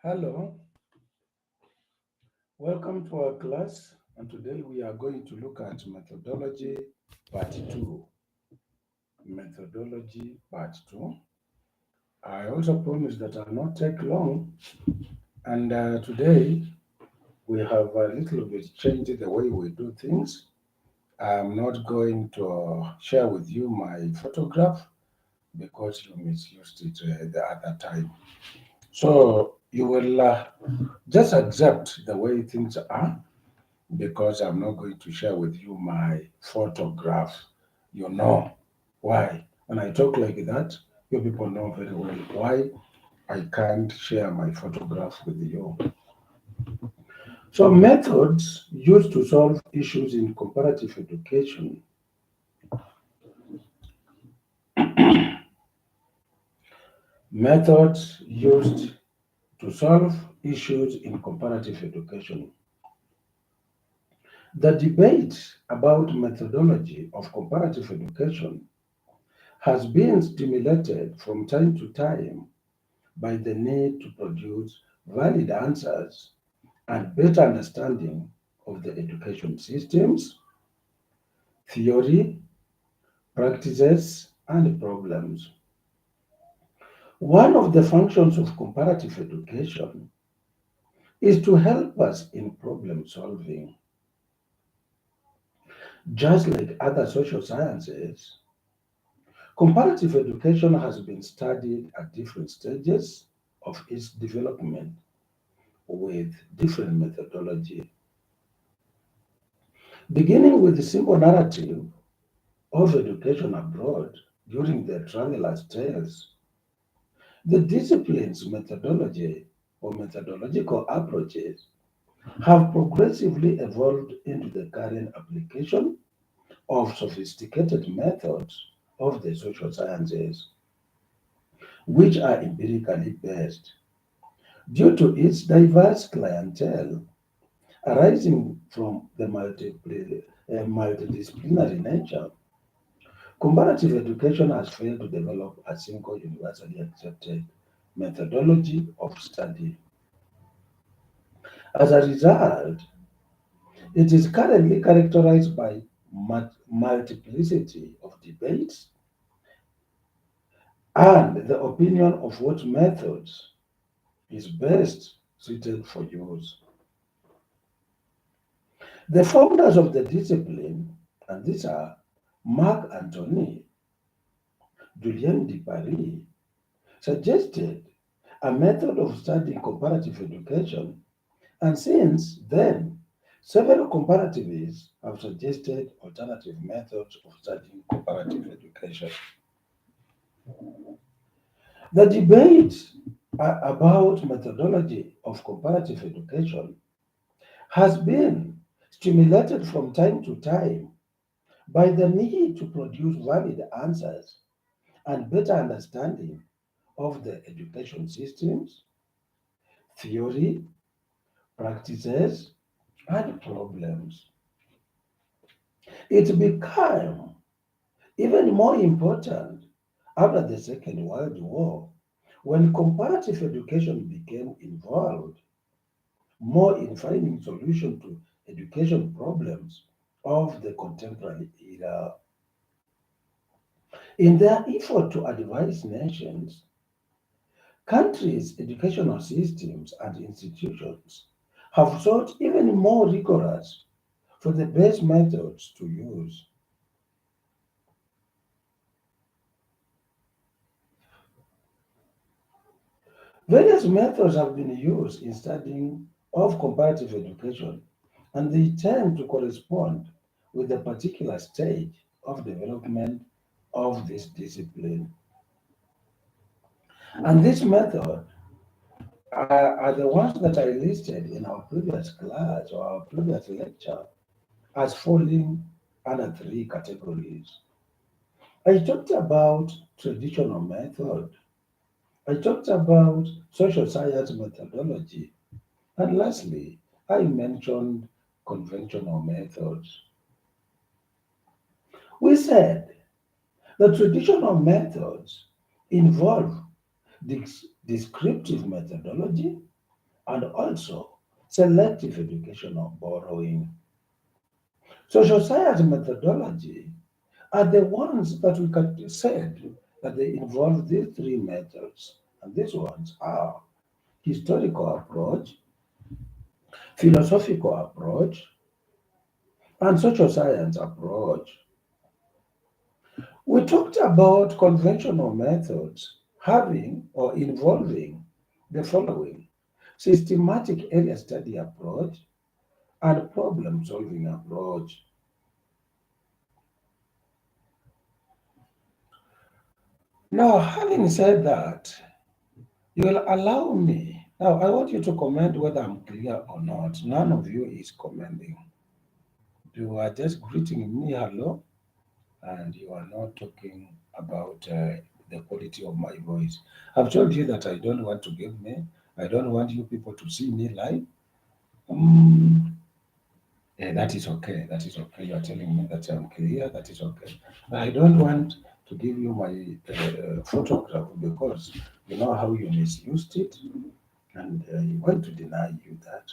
Hello, welcome to our class, and today we are going to look at methodology part 2. Methodology part 2. I also promise that I'll not take long, and today we have a little bit changed the way we do things. I'm not going to share with you my photograph because you misused it the other time. So you will just accept the way things are because I'm not going to share with you my photograph. You know why? When I talk like that, you people know very well why I can't share my photograph with you. So, methods used to solve issues in comparative education. Methods used to solve issues in comparative education. The debate about methodology of comparative education has been stimulated from time to time by the need to produce valid answers and better understanding of the education systems, theory, practices, and problems. One of the functions of comparative education is to help us in problem solving. Just like other social sciences, comparative education has been studied at different stages of its development with different methodology. Beginning with the simple narrative of education abroad during the traveler's tales, the discipline's methodology or methodological approaches have progressively evolved into the current application of sophisticated methods of the social sciences, which are empirically based. Due to its diverse clientele arising from the multidisciplinary nature, comparative education has failed to develop a single universally accepted methodology of study. As a result, it is currently characterized by multiplicity of debates and the opinion of what methods is best suited for use. The founders of the discipline, and these are Marc Antony, Julien de Paris, suggested a method of studying comparative education, and since then, several comparativists have suggested alternative methods of studying comparative education. The debate about methodology of comparative education has been stimulated from time to time by the need to produce valid answers and better understanding of the education systems, theory, practices, and problems. It became even more important after the Second World War when comparative education became involved more in finding solutions to education problems of the contemporary era. In their effort to advise nations, countries' educational systems and institutions have sought even more rigorous for the best methods to use. Various methods have been used in studying of comparative education, and they tend to correspond with the particular stage of development of this discipline. And this method are the ones that I listed in our previous class or our previous lecture as falling under three categories. I talked about traditional method, I talked about social science methodology, and lastly, I mentioned conventional methods. We said the traditional methods involve descriptive methodology, and also selective educational borrowing. Social science methodology are the ones that we can said that they involve these three methods. And these ones are historical approach, philosophical approach, and social science approach. We talked about conventional methods having or involving the following: systematic area study approach and problem solving approach. Now, having said that, you will allow me. Now, I want you to comment whether I'm clear or not. None of you is commenting. You are just greeting me hello, and you are not talking about the quality of my voice. I've told you that I don't want to give me. I don't want you people to see me live. Mm, that is okay. That is okay. You are telling me that I'm clear. That is okay. I don't want to give you my photograph because you know how you misused it, and you want to deny you that.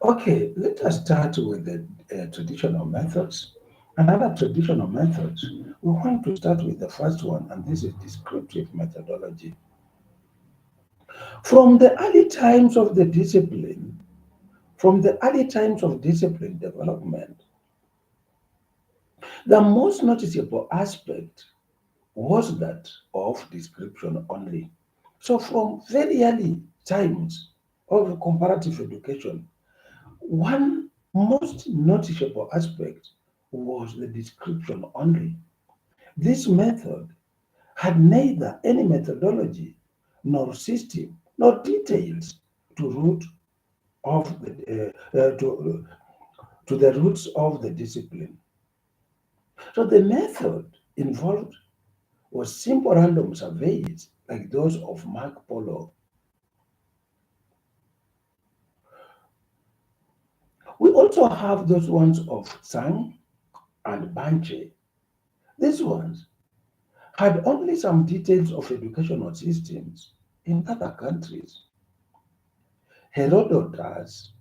Okay, let us start with the traditional methods. Another traditional methods, we want to start with the first one, and this is descriptive methodology. From the early times of the discipline, from the early times of discipline development, the most noticeable aspect was that of description only. So from very early times of comparative education, one most noticeable aspect was the description only. This method had neither any methodology nor system nor details to root of to the roots of the discipline. So the method involved was simple random surveys like those of Mark Polo. We also have those ones of Sang and Banche. These ones had only some details of educational systems in other countries. Herodotus,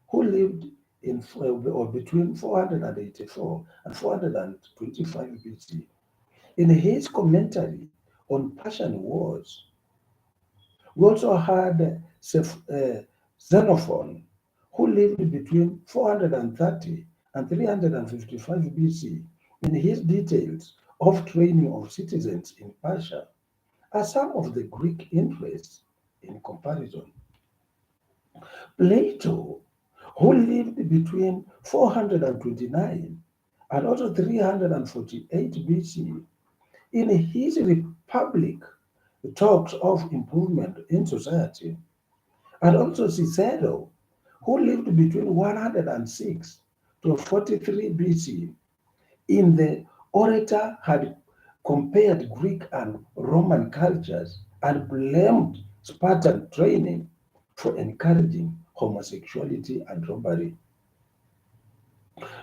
who lived in or between 484 and 425 BC, in his commentary on Persian wars, we also had Xenophon, who lived between 430 and 355 BC, in his details of training of citizens in Persia, are some of the Greek interests in comparison. Plato, who lived between 429 and also 348 BC, in his Republic, talks of improvement in society, and also Cicero, who lived between 106 to 43 BC, in the orator had compared Greek and Roman cultures and blamed Spartan training for encouraging homosexuality and robbery.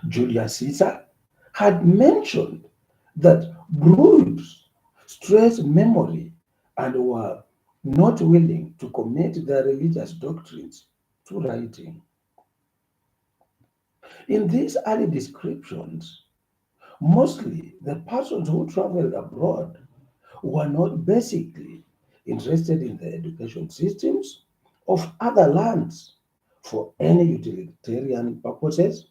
Julius Caesar had mentioned that brutes stressed memory and were not willing to commit their religious doctrines to writing. In these early descriptions, mostly the persons who traveled abroad were not basically interested in the education systems of other lands for any utilitarian purposes,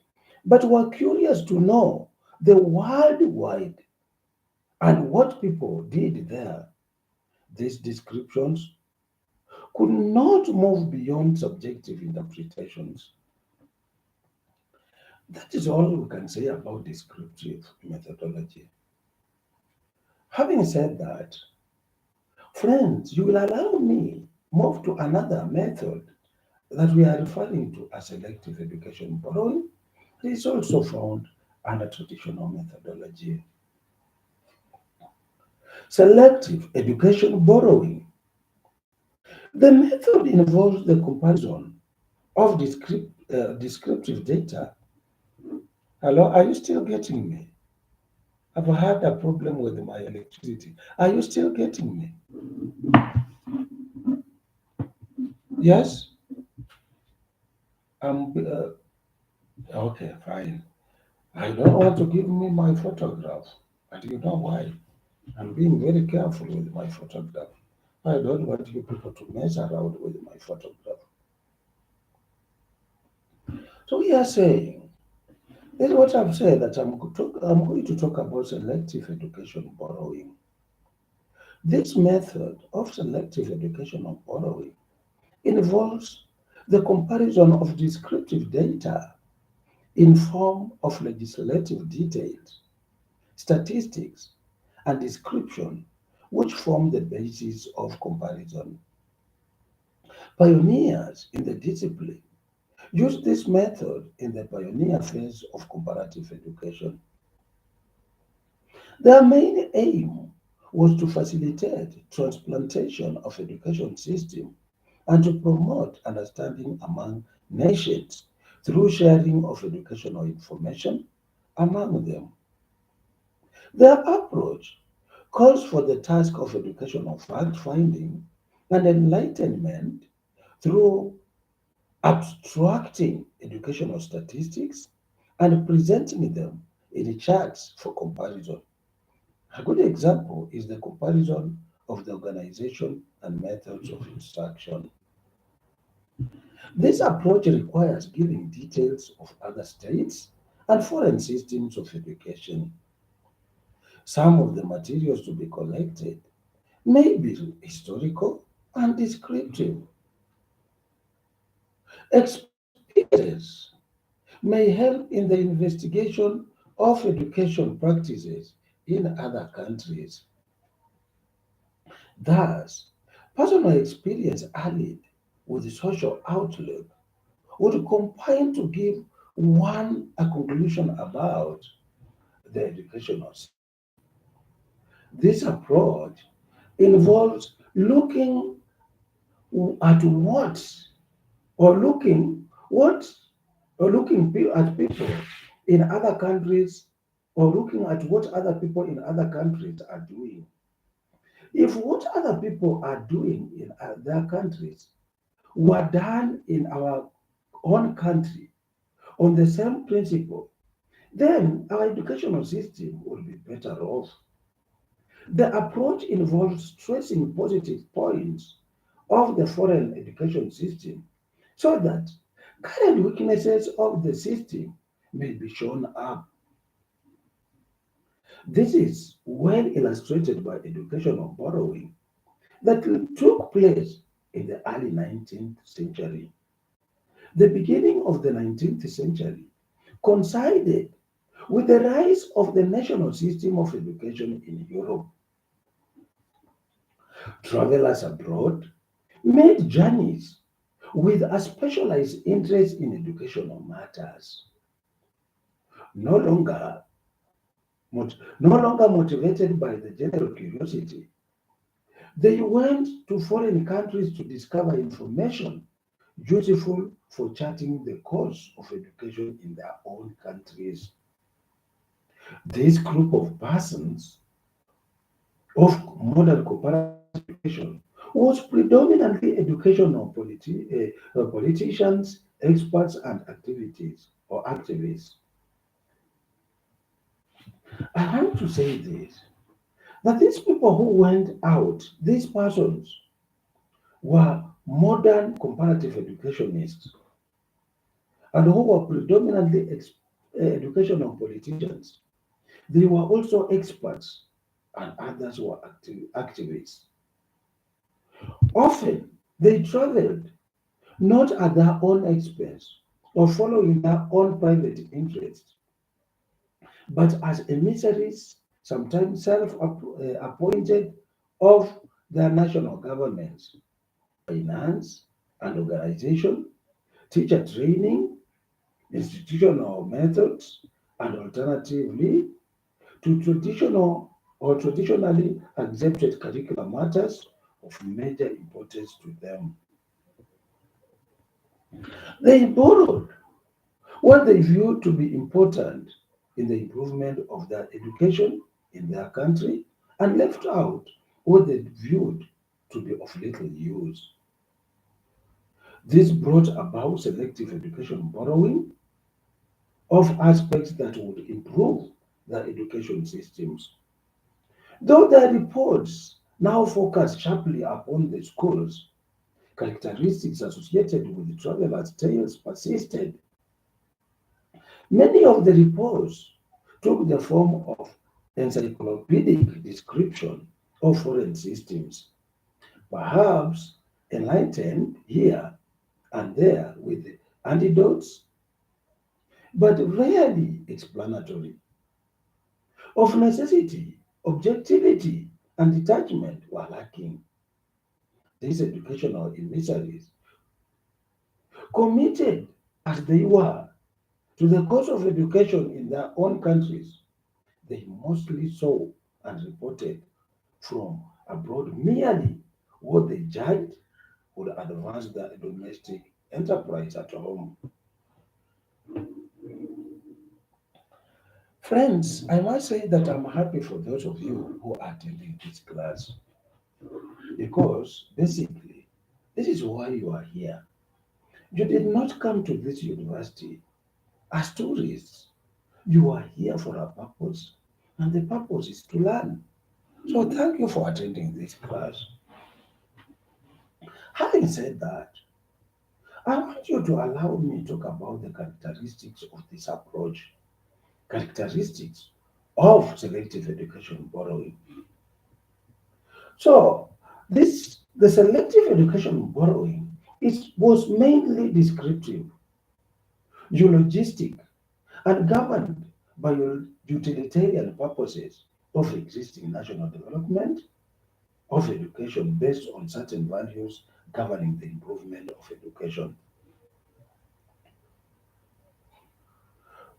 but were curious to know the worldwide and what people did there. These descriptions could not move beyond subjective interpretations. That is all we can say about descriptive methodology. Having said that, friends, you will allow me move to another method that we are referring to as selective education borrowing. It is also found under traditional methodology. Selective education borrowing. The method involves the comparison of descriptive data. Hello, are you still getting me? I've had a problem with my electricity. Are you still getting me? Yes, I'm okay, fine. I don't want to give me my photograph. And you know why? I'm being very careful with my photograph. I don't want you people to mess around with my photograph. So we are saying, this is what I've said, that I'm going to talk about selective education borrowing. This method of selective educational borrowing involves the comparison of descriptive data in form of legislative details, statistics, and description, which form the basis of comparison. Pioneers in the discipline used this method in the pioneer phase of comparative education. Their main aim was to facilitate transplantation of education system and to promote understanding among nations through sharing of educational information among them. Their approach calls for the task of educational fact finding and enlightenment through abstracting educational statistics and presenting them in charts for comparison. A good example is the comparison of the organization and methods of instruction. This approach requires giving details of other states and foreign systems of education. Some of the materials to be collected may be historical and descriptive. Experiences may help in the investigation of education practices in other countries. Thus, personal experience allied with social outlook would combine to give one a conclusion about the educational system. This approach involves looking at what or looking what or at people in other countries or looking at what other people in other countries are doing. If what other people are doing in their countries were done in our own country on the same principle, then our educational system will be better off. The approach involves stressing positive points of the foreign education system so that current weaknesses of the system may be shown up. This is well illustrated by educational borrowing that took place in the early 19th century. The beginning of the 19th century coincided with the rise of the national system of education in Europe. Travelers abroad made journeys with a specialized interest in educational matters, no longer, no longer motivated by the general curiosity. They went to foreign countries to discover information useful for charting the course of education in their own countries. This group of persons of modern comparative education was predominantly educational politicians, experts, and activities or activists. I want to say this that these people who went out, these persons were modern comparative educationists and who were predominantly educational politicians. They were also experts and others were activists. Often they traveled not at their own expense or following their own private interests, but as emissaries, sometimes self-appointed of their national governments, finance and organization, teacher training, institutional methods, and alternatively to traditionally accepted curricular matters of major importance to them. They borrowed what they viewed to be important in the improvement of their education in their country and left out what they viewed to be of little use. This brought about selective education borrowing of aspects that would improve the education systems. Though the reports now focus sharply upon the schools, characteristics associated with travelers' tales persisted. Many of the reports took the form of encyclopedic description of foreign systems, perhaps enlightened here and there with anecdotes, but rarely explanatory. Of necessity, objectivity, and detachment were lacking. These educational emissaries, committed as they were to the cause of education in their own countries, they mostly saw and reported from abroad merely what they judged would advance their domestic enterprise at home. Friends, I must say that I'm happy for those of you who are attending this class because basically this is why you are here. You did not come to this university as tourists. You are here for a purpose, and the purpose is to learn. So thank you for attending this class. Having said that, I want you to allow me to talk about the characteristics of this approach, characteristics of selective education borrowing. So this the selective education borrowing was mainly descriptive, eulogistic, and governed by utilitarian purposes of existing national development of education based on certain values governing the improvement of education.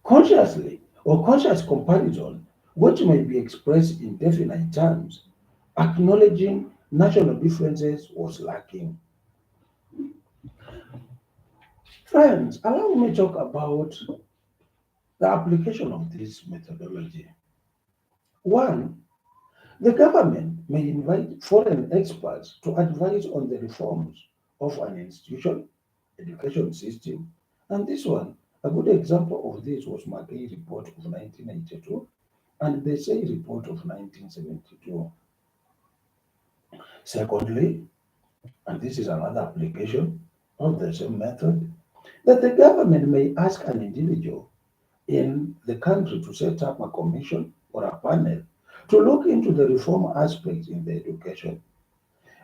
Consciously or conscious comparison, which may be expressed in definite terms, acknowledging national differences was lacking. Friends, allow me to talk about the application of this methodology. One, the government may invite foreign experts to advise on the reforms of an institution, education system, and this one, a good example of this was McKay report of 1982 and the Say report of 1972. Secondly, and this is another application of the same method, that the government may ask an individual in the country to set up a commission or a panel to look into the reform aspects in the education.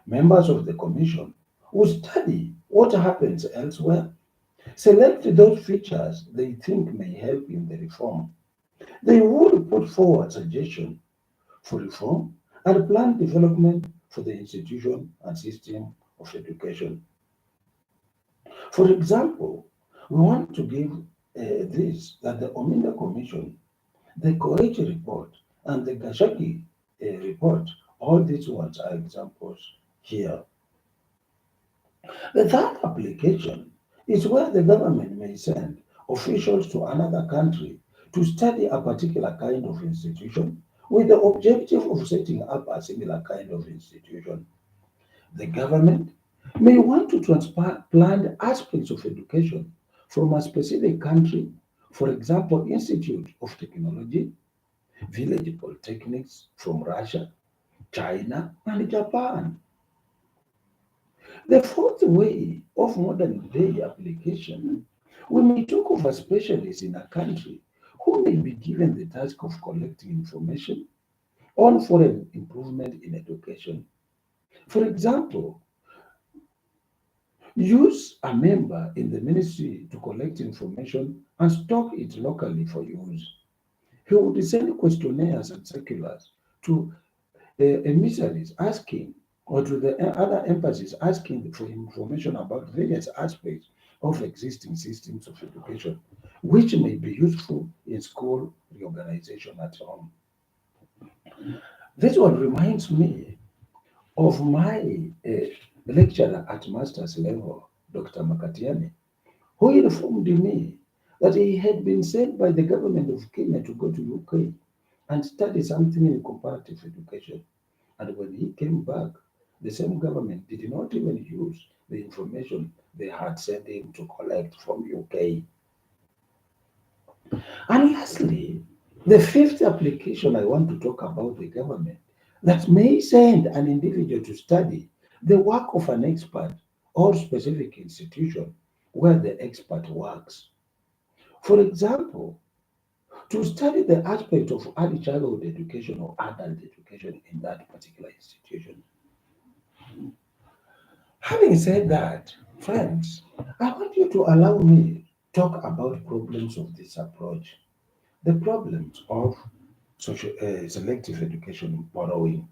Members of the commission will study what happens elsewhere, select those features they think may help in the reform. They would put forward suggestions for reform and plan development for the institution and system of education. For example, we want to give this that the Ominda Commission, the Koichi report, and the Gashaki report, all these ones are examples here. The third application is where the government may send officials to another country to study a particular kind of institution with the objective of setting up a similar kind of institution. The government may want to transplant aspects of education from a specific country, for example, Institute of Technology, village polytechnics from Russia, China, and Japan. The fourth way of modern day application, we may talk of a specialist in a country who may be given the task of collecting information on foreign improvement in education. For example, use a member in the ministry to collect information and stock it locally for use. He would send questionnaires and circulars to emissaries asking, or to the other embassies asking for information about various aspects of existing systems of education, which may be useful in school reorganization at home. This one reminds me of my lecturer at master's level, Dr. Makatiani, who informed me that he had been sent by the government of Kenya to go to UK and study something in comparative education. And when he came back, the same government did not even use the information they had sent in to collect from UK. And lastly, the fifth application I want to talk about the government that may send an individual to study the work of an expert or specific institution where the expert works. For example, to study the aspect of early childhood education or adult education in that particular institution. Having said that, friends, I want you to allow me talk about problems of this approach. The problems of selective education borrowing.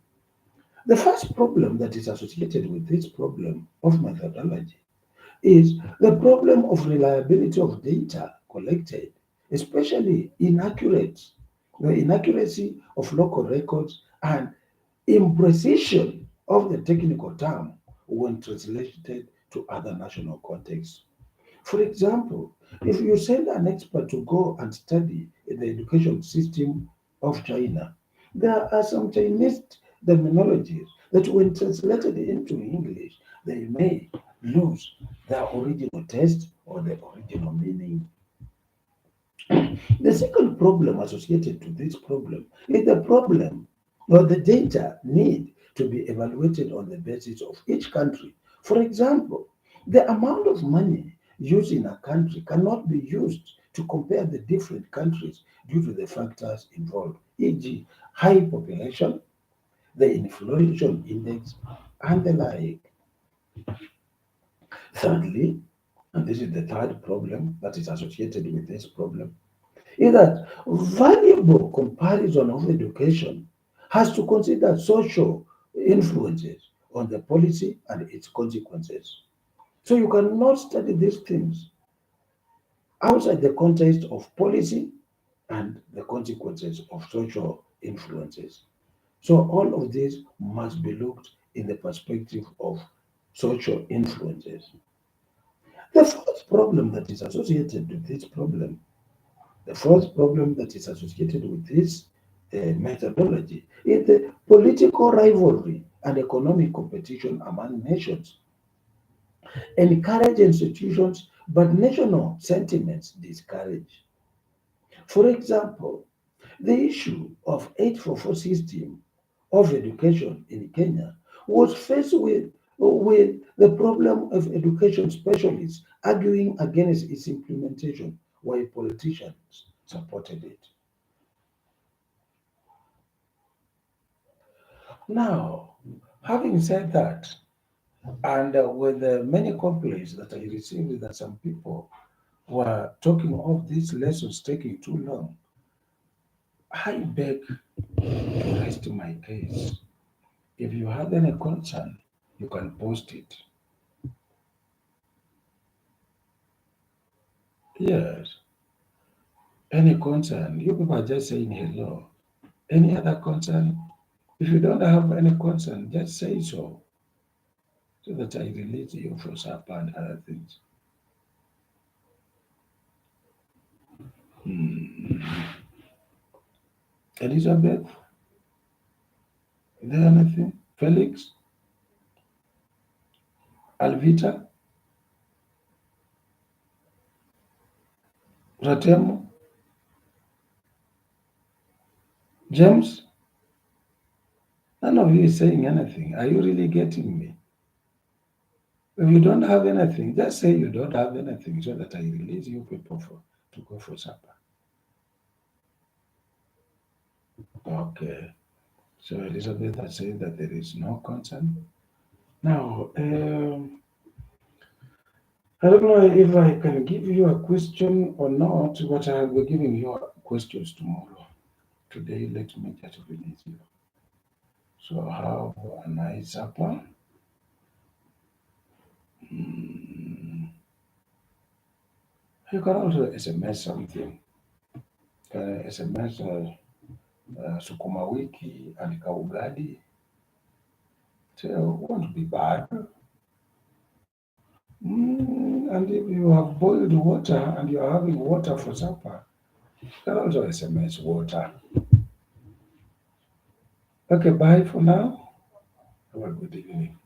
The first problem that is associated with this problem of methodology is the problem of reliability of data collected, especially the inaccuracy of local records and imprecision of the technical term when translated to other national contexts. For example, if you send an expert to go and study in the education system of China, there are some Chinese terminologies that, when translated into English, they may lose their original taste or the original meaning. The second problem associated to this problem is the problem or the data need to be evaluated on the basis of each country. For example, the amount of money used in a country cannot be used to compare the different countries due to the factors involved, e.g., high population, the inflation index, and the like. Thirdly, and this is the third problem that is associated with this problem, is that valuable comparison of education has to consider social influences on the policy and its consequences. So you cannot study these things outside the context of policy and the consequences of social influences. So all of this must be looked in the perspective of social influences. The fourth problem that is associated with this problem The fourth problem that is associated with this methodology is the political rivalry and economic competition among nations. Encourage institutions, but national sentiments discourage. For example, the issue of 844 system of education in Kenya was faced with the problem of education specialists arguing against its implementation while politicians supported it. Now, having said that, and with the many complaints that I received that some people were talking of these lessons taking too long, I beg to rest my case. If you have any concern, you can post it. Yes, any concern. You people are just saying hello. Any other concern? If you don't have any concern, just say so that I release you for supper and other things. Hmm. Elizabeth, is there anything? Felix, Alvita, Ratemo, James, none of you is saying anything. Are you really getting me? If you don't have anything, just say you don't have anything so that I release you people to go for supper. Okay. So Elizabeth has said that there is no concern. Now, I don't know if I can give you a question or not, but I'll be giving you questions tomorrow. Today, let me just release you. So have a nice supper. Mm, You can also SMS something. SMS sukuma wiki and kaugali. So won't be bad. And if you have boiled water and you are having water for supper, you can also SMS water. Okay, bye for now. Have a good evening.